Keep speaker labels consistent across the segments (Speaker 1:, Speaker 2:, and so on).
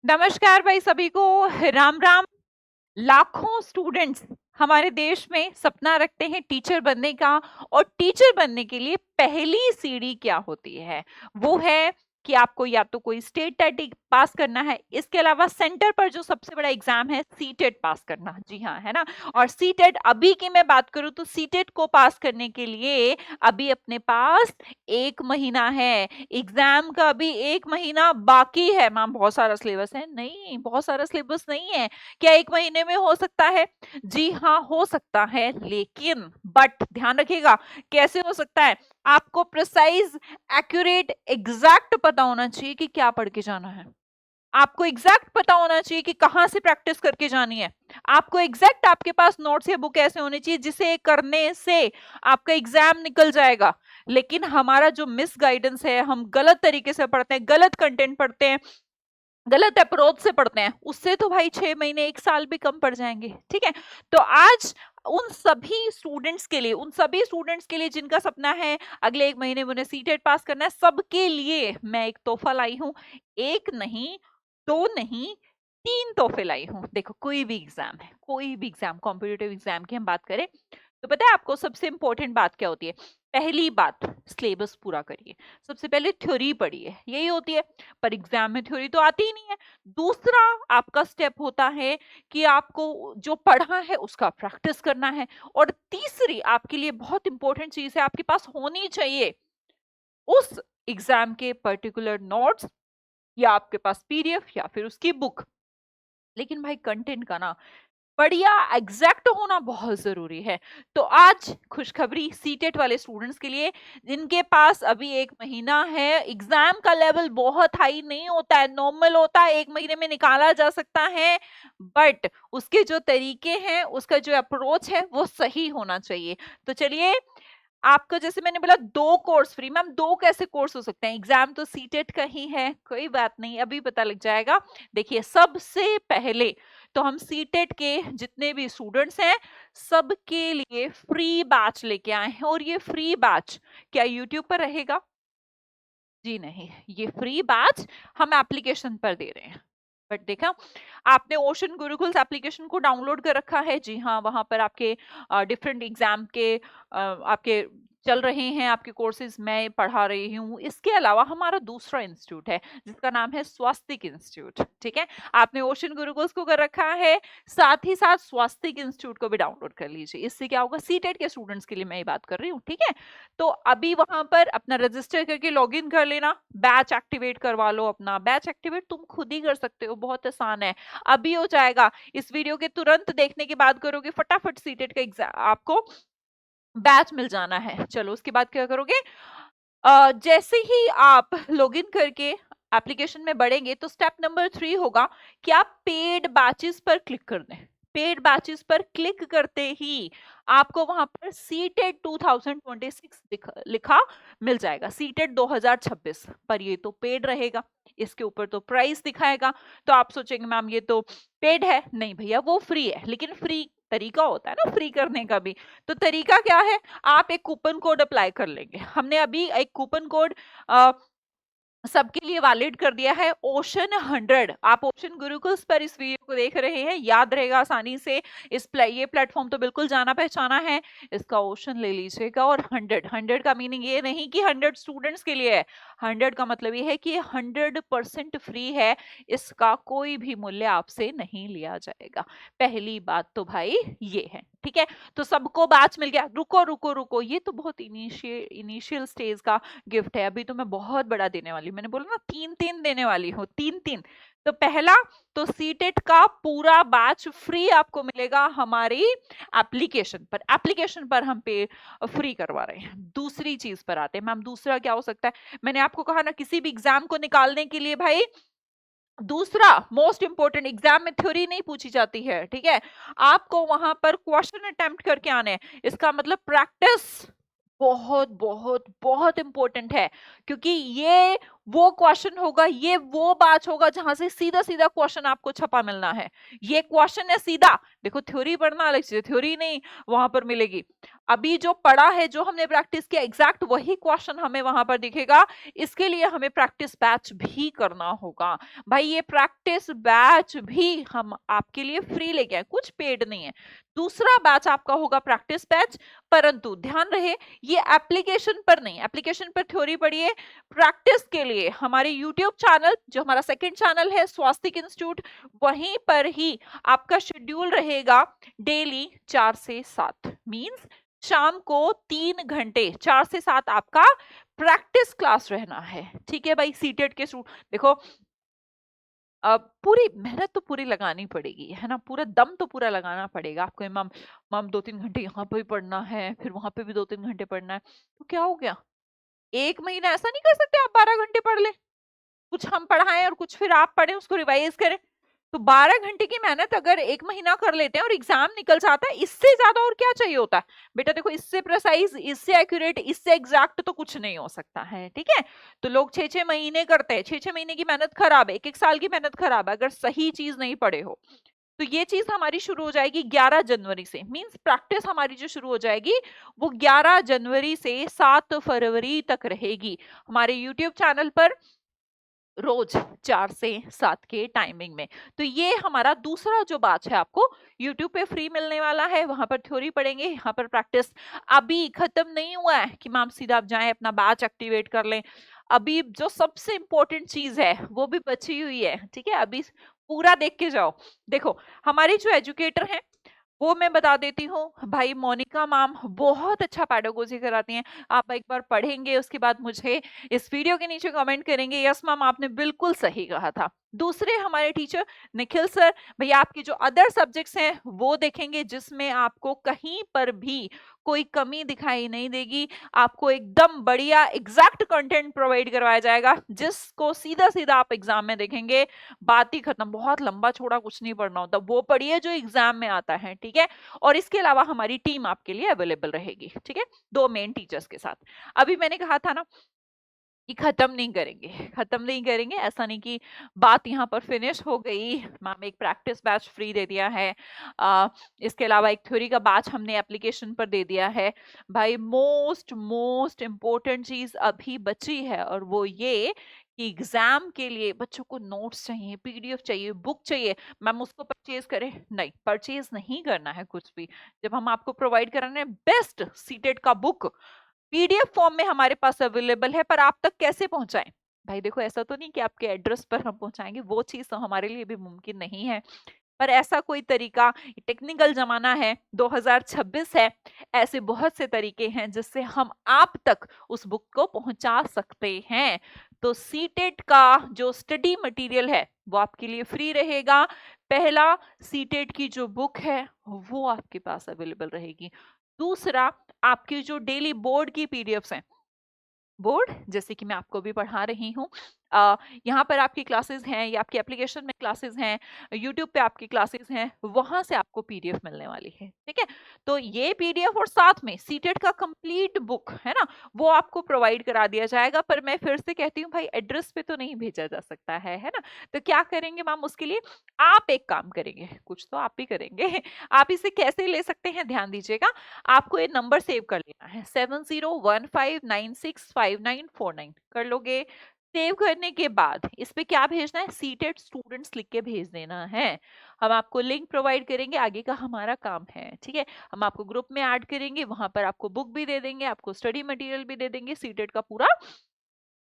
Speaker 1: नमस्कार भाई सभी को। राम राम। लाखों स्टूडेंट्स हमारे देश में सपना रखते हैं टीचर बनने का। और टीचर बनने के लिए पहली सीढ़ी क्या होती है? वो है कि आपको या तो कोई स्टेट टेट पास करना है, इसके अलावा सेंटर पर जो सबसे बड़ा एग्जाम है सीटेट पास करना। जी हाँ, है ना। और सीटेट अभी की मैं बात करूं तो सीटेट को पास करने के लिए अभी अपने पास 1 महीना है। एग्जाम का अभी 1 महीना बाकी है। मैम बहुत सारा सिलेबस है? नहीं, बहुत सारा सिलेबस नहीं है। क्या 1 महीने में हो सकता है? जी हाँ, हो सकता है, लेकिन बट ध्यान रखिएगा कैसे हो सकता है। आपको प्रिसाइज, एक्यूरेट, एग्जैक्ट पता होना चाहिए कि क्या पढ़ के जाना है। आपको एग्जैक्ट पता होना चाहिए कि कहां से प्रैक्टिस करके जानी है। आपको एग्जैक्ट आपके पास नोट्स या बुक ऐसे होनी चाहिए जिसे करने से आपका एग्जाम निकल जाएगा। लेकिन हमारा जो मिस गाइडेंस है, हम गलत तरीके से पढ़ते हैं, गलत कंटेंट पढ़ते हैं, गलत अप्रोच से पढ़ते हैं, उससे तो भाई 6 महीने 1 साल भी कम पड़ जाएंगे। ठीक है। तो आज उन सभी स्टूडेंट्स के लिए जिनका सपना है अगले 1 महीने में उन्हें सीटेट पास करना है, सबके लिए मैं एक तोहफा लाई हूं। एक नहीं, दो नहीं, 3 तोहफे लाई हूं। देखो, कोई भी एग्जाम है, कोई भी एग्जाम, कॉम्पिटिटिव एग्जाम की हम बात करें तो पता है आपको सबसे इंपॉर्टेंट बात क्या होती है? पहली बात, सिलेबस पूरा करिए। सबसे पहले थ्योरी पढ़िए, यही होती है। पर एग्जाम में थ्योरी तो आती ही नहीं है। दूसरा आपका स्टेप होता है कि आपको जो पढ़ा है उसका प्रैक्टिस करना है। और तीसरी आपके लिए बहुत इंपॉर्टेंट चीज है, आपके पास होनी चाहिए उस एग्जाम के पर्टिकुलर नोट्स, या आपके पास पीडीएफ या फिर उसकी बुक। लेकिन भाई कंटेंट का ना बढ़िया एग्जैक्ट होना बहुत जरूरी है। तो आज खुशखबरी सीटेट वाले स्टूडेंट्स के लिए जिनके पास अभी 1 महीना है। एग्जाम का लेवल बहुत हाई नहीं होता है, नॉर्मल होता है, 1 महीने में निकाला जा सकता है। बट उसके जो तरीके हैं, उसका जो अप्रोच है वो सही होना चाहिए। तो चलिए, आपको जैसे मैंने बोला 2 कोर्स फ्री। मैम 2 कैसे कोर्स हो सकते हैं? एग्जाम तो सीटेट का ही है, कोई बात नहीं, अभी पता लग जाएगा। देखिए, सबसे पहले तो हम सीटेट के जितने भी स्टूडेंट्स हैं सबके लिए फ्री बैच लेके आए हैं। और ये फ्री बैच क्या यूट्यूब पर रहेगा? जी नहीं, ये फ्री बैच हम एप्लीकेशन पर दे रहे हैं। बट देखा, आपने ओशन गुरुकुल्स एप्लीकेशन को डाउनलोड कर रखा है? जी हाँ, वहां पर आपके डिफरेंट एग्जाम के आपके चल रहे हैं, आपके कोर्सेज मैं पढ़ा रही हूँ। इसके अलावा हमारा दूसरा इंस्टीट्यूट है जिसका नाम है स्वास्तिक इंस्टीट्यूट। ठीक है, आपने ओशन गुरुकुल्स को कर रखा है, साथ ही साथ स्वास्तिक इंस्टीट्यूट को भी डाउनलोड कर लीजिए। इससे क्या होगा, सीटेट के स्टूडेंट्स के लिए मैं ये बात कर रही हूँ। ठीक है, तो अभी वहां पर अपना रजिस्टर करके लॉगिन कर लेना, बैच एक्टिवेट करवा लो। अपना बैच एक्टिवेट तुम खुद ही कर सकते हो, बहुत आसान है, अभी हो जाएगा। इस वीडियो के तुरंत देखने के बाद करोगे, फटाफट सीटेट का एग्जाम आपको बैच मिल जाना है। चलो, उसके बाद क्या करोगे? जैसे ही आप लॉगिन करके एप्लीकेशन में बढ़ेंगे तो स्टेप नंबर 3 होगा कि आप पेड बैचेस पर क्लिक कर दें। पेड बैचेस पर क्लिक करते ही आपको वहां पर सीटेट 2026 लिखा मिल जाएगा। सीटेट 2026, पर ये तो पेड रहेगा, इसके ऊपर तो प्राइस दिखाएगा। तो आप सोचेंगे मैम ये तो पेड है। नहीं भैया, वो फ्री है, लेकिन फ्री तरीका होता है ना फ्री करने का भी। तो तरीका क्या है? आप एक कूपन कोड अप्लाई कर लेंगे। हमने अभी एक कूपन कोड सबके लिए वैलिड कर दिया है, ओशन 100। आप ओशन गुरुकुल्स पर इस वीडियो को देख रहे हैं, याद रहेगा आसानी से। ये प्लेटफॉर्म तो बिल्कुल जाना पहचाना है, इसका ओशन ले लीजिएगा। और 100 का मीनिंग ये नहीं कि 100 स्टूडेंट्स के लिए है। 100 का मतलब ये है कि 100% फ्री है, इसका कोई भी मूल्य आपसे नहीं लिया जाएगा। पहली बात तो भाई ये है। ठीक है, तो सबको बैच मिल गया। रुको रुको रुको, ये तो बहुत इनिशियल स्टेज का गिफ्ट है, अभी तो मैं बहुत बड़ा देने वाली हूँ। मैंने बोला ना 3-3 देने वाली हूँ, 3-3। तो पहला तो सीटेट का पूरा बैच फ्री आपको मिलेगा हमारी एप्लीकेशन पर हम पे फ्री करवा रहे हैं। दूसरी चीज पर आते हैं मैम, दूसरा क्या हो सकता है? मैंने आपको कहा ना, किसी भी एग्जाम को निकालने के लिए भाई दूसरा मोस्ट इंपोर्टेंट, एग्जाम में थ्योरी नहीं पूछी जाती है। ठीक है, आपको वहां पर क्वेश्चन अटेम्प्ट करके आने हैं। इसका मतलब प्रैक्टिस बहुत बहुत बहुत इंपॉर्टेंट है, क्योंकि ये वो क्वेश्चन होगा, ये वो बैच होगा जहां से सीधा सीधा क्वेश्चन आपको छपा मिलना है। ये क्वेश्चन है सीधा, देखो थ्योरी पढ़ना अलग चीज, थ्योरी नहीं वहां पर मिलेगी। अभी जो पढ़ा है, जो हमने प्रैक्टिस किया, एग्जैक्ट वही क्वेश्चन हमें वहां पर दिखेगा। इसके लिए हमें प्रैक्टिस बैच भी करना होगा। भाई ये प्रैक्टिस बैच भी हम आपके लिए फ्री लेके आए, कुछ पेड नहीं है। दूसरा बैच आपका होगा प्रैक्टिस बैच, परंतु ध्यान रहे ये एप्लीकेशन पर नहीं, एप्लीकेशन पर थ्योरी पढ़िए। प्रैक्टिस के लिए हमारे यूट्यूब चैनल, जो हमारा सेकंड चैनल है स्वास्तिक इंस्टीट्यूट, वहीं पर ही आपका शेड्यूल रहेगा डेली 4 से 7, मींस शाम को 3 घंटे 4 से 7 आपका प्रैक्टिस क्लास रहना है। ठीक है भाई, सीटेट के देखो पूरी मेहनत तो पूरी लगानी पड़ेगी, है ना, पूरा दम तो पूरा लगाना पड़ेगा आपको। मैम मैम 2-3 घंटे यहाँ पे भी पढ़ना है, फिर वहां पे भी 2-3 घंटे पढ़ना है, तो क्या हो गया? एक महीना ऐसा नहीं कर सकते आप 12 घंटे पढ़ ले, कुछ हम पढ़ाएं और कुछ फिर आप पढ़ें, उसको रिवाइज करें। तो 12 घंटे की मेहनत अगर एक महीना कर लेते हैं और एग्जाम निकल जाता है, इससे ज्यादा और क्या चाहिए होता है? बेटा देखो, इससे प्रिसाइज, इससे एक्यूरेट, इससे एग्जैक्ट तो कुछ नहीं हो सकता है। ठीक है, तो लोग 6-6 महीने करते हैं, 6-6 महीने की मेहनत खराब है, 1-1 साल की मेहनत खराब है अगर सही चीज नहीं पढ़े हो। तो ये चीज हमारी शुरू हो जाएगी 11 जनवरी से, मींस प्रैक्टिस हमारी जो शुरू हो जाएगी वो 11 जनवरी से 7 फरवरी तक रहेगी हमारे यूट्यूब चैनल पर, रोज 4 से 7 के टाइमिंग में। तो ये हमारा दूसरा जो बैच है आपको YouTube पे फ्री मिलने वाला है, वहां पर थ्योरी पढ़ेंगे, यहाँ पर प्रैक्टिस। अभी खत्म नहीं हुआ है कि मैम सीधा आप जाएं अपना बैच एक्टिवेट कर लें, अभी जो सबसे इंपॉर्टेंट चीज है वो भी बची हुई है। ठीक है, अभी पूरा देख के जाओ। देखो हमारी जो एजुकेटर हैं वो मैं बता देती हूँ भाई, मोनिका मैम बहुत अच्छा पेडागोजी कराती हैं। आप एक बार पढ़ेंगे उसके बाद मुझे इस वीडियो के नीचे कमेंट करेंगे, यस मैम आपने बिल्कुल सही कहा था। दूसरे हमारे टीचर निखिल सर, भैया आपकी जो अदर सब्जेक्ट्स हैं वो देखेंगे, जिसमें आपको कहीं पर भी कोई कमी दिखाई नहीं देगी, आपको एकदम बढ़िया एग्जैक्ट कंटेंट प्रोवाइड करवाया जाएगा, जिसको सीधा सीधा आप एग्जाम में देखेंगे, बात ही खत्म। बहुत लंबा छोड़ा कुछ नहीं पढ़ना होता, वो पढ़िए जो एग्जाम में आता है। ठीक है, और इसके अलावा हमारी टीम आपके लिए अवेलेबल रहेगी। ठीक है, 2 मेन टीचर्स के साथ। अभी मैंने कहा था ना कि खत्म नहीं करेंगे, खत्म नहीं करेंगे, ऐसा नहीं कि बात यहाँ पर फिनिश हो गई। मैम एक प्रैक्टिस बैच फ्री दे दिया है, इसके अलावा एक थ्योरी का बैच हमने एप्लीकेशन पर दे दिया है। भाई मोस्ट मोस्ट इम्पोर्टेंट चीज अभी बची है, और वो ये कि एग्जाम के लिए बच्चों को नोट्स चाहिए, पीडीएफ चाहिए, बुक चाहिए। मैम उसको परचेज करें? नहीं, परचेज नहीं करना है कुछ भी। जब हम आपको प्रोवाइड कर रहे हैं बेस्ट सीटेट का बुक पीडीएफ फॉर्म में हमारे पास अवेलेबल है, पर आप तक कैसे पहुंचाएं? भाई देखो, ऐसा तो नहीं कि आपके एड्रेस पर हम पहुंचाएंगे, वो चीज तो हमारे लिए भी मुमकिन नहीं है। पर ऐसा कोई तरीका, टेक्निकल जमाना है, 2026 है, ऐसे बहुत से तरीके हैं जिससे हम आप तक उस बुक को पहुंचा सकते हैं। तो सीटेट का जो स्टडी मटेरियल है वो आपके लिए फ्री रहेगा। पहला, सीटेट की जो बुक है वो आपके पास अवेलेबल रहेगी। दूसरा, आपकी जो डेली बोर्ड की पीडीएफ्स हैं, बोर्ड जैसे कि मैं आपको भी पढ़ा रही हूँ, यहाँ पर आपकी क्लासेस हैं, या आपकी एप्लीकेशन में क्लासेस हैं, यूट्यूब पे आपकी क्लासेस हैं, वहां से आपको पीडीएफ मिलने वाली है। ठीक है, तो ये पीडीएफ और साथ में सीटेट का कंप्लीट बुक है ना, वो आपको प्रोवाइड करा दिया जाएगा। पर मैं फिर से कहती हूँ भाई, एड्रेस पे तो नहीं भेजा जा सकता है ना। तो क्या करेंगे मैम उसके लिए? आप एक काम करेंगे, कुछ तो आप ही करेंगे। आप इसे कैसे ले सकते हैं, ध्यान दीजिएगा। आपको ये नंबर सेव कर लेना है, 7015965949 कर लोगे। सेव करने के बाद इस पे क्या भेजना है? सीटेड स्टूडेंट्स लिख के भेज देना है। हम आपको लिंक प्रोवाइड करेंगे, आगे का हमारा काम है। ठीक है, हम आपको ग्रुप में ऐड करेंगे, वहां पर आपको बुक भी दे देंगे, आपको स्टडी मटेरियल भी दे देंगे, सीटेड का पूरा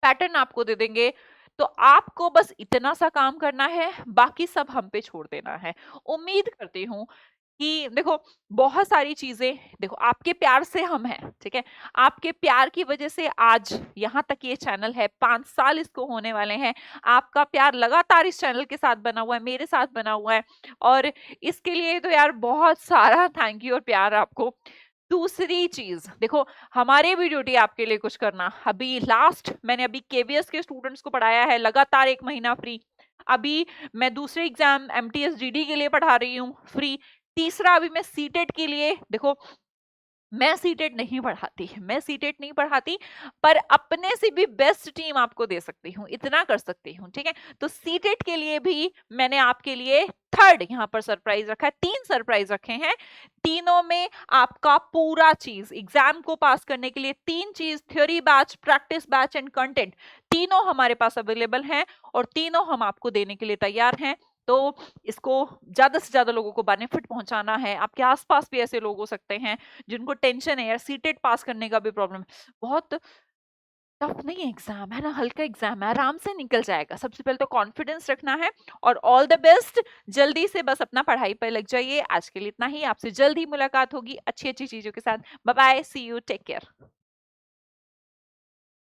Speaker 1: पैटर्न आपको दे देंगे। तो आपको बस इतना सा काम करना है, बाकी सब हम पे छोड़ देना है। उम्मीद करती हूँ कि देखो, बहुत सारी चीजें, देखो आपके प्यार से हम हैं। ठीक है, आपके प्यार की वजह से आज यहाँ तक ये चैनल है, 5 साल इसको होने वाले हैं। आपका प्यार लगातार इस चैनल के साथ बना हुआ है, मेरे साथ बना हुआ है, और इसके लिए तो यार बहुत सारा थैंक यू और प्यार आपको। दूसरी चीज देखो, हमारे भी ड्यूटी आपके लिए कुछ करना। अभी लास्ट मैंने अभी केवीएस के स्टूडेंट्स को पढ़ाया है लगातार 1 महीना फ्री। अभी मैं दूसरे एग्जाम एमटीएस जीडी के लिए पढ़ा रही हूँ फ्री। तीसरा, अभी मैं सीटेट के लिए देखो मैं सीटेट नहीं पढ़ाती, मैं सीटेट नहीं पढ़ाती, पर अपने से भी बेस्ट टीम आपको दे सकती हूँ, इतना कर सकती हूँ, ठीक है। तो सीटेट के लिए भी मैंने आपके लिए थर्ड यहाँ पर सरप्राइज रखा है, 3 सरप्राइज रखे हैं। तीनों में आपका पूरा चीज एग्जाम को पास करने के लिए 3 चीज, theory batch, practice batch and content, तीनों हमारे पास अवेलेबल हैं और तीनों हम आपको देने के लिए तैयार हैं। तो इसको ज्यादा से ज्यादा लोगों को बेनिफिट पहुंचाना है। आपके आसपास भी ऐसे लोग हो सकते हैं जिनको टेंशन है यार, सीटेट पास करने का भी प्रॉब्लम, बहुत टफ नहीं है एग्जाम, है ना, हल्का एग्जाम है, आराम से निकल जाएगा। सबसे पहले तो कॉन्फिडेंस रखना है और ऑल द बेस्ट। जल्दी से बस अपना पढ़ाई पर लग जाइए। आज के लिए इतना ही, आपसे जल्द ही मुलाकात होगी अच्छी अच्छी चीजों के साथ। Bye bye, see you, take care.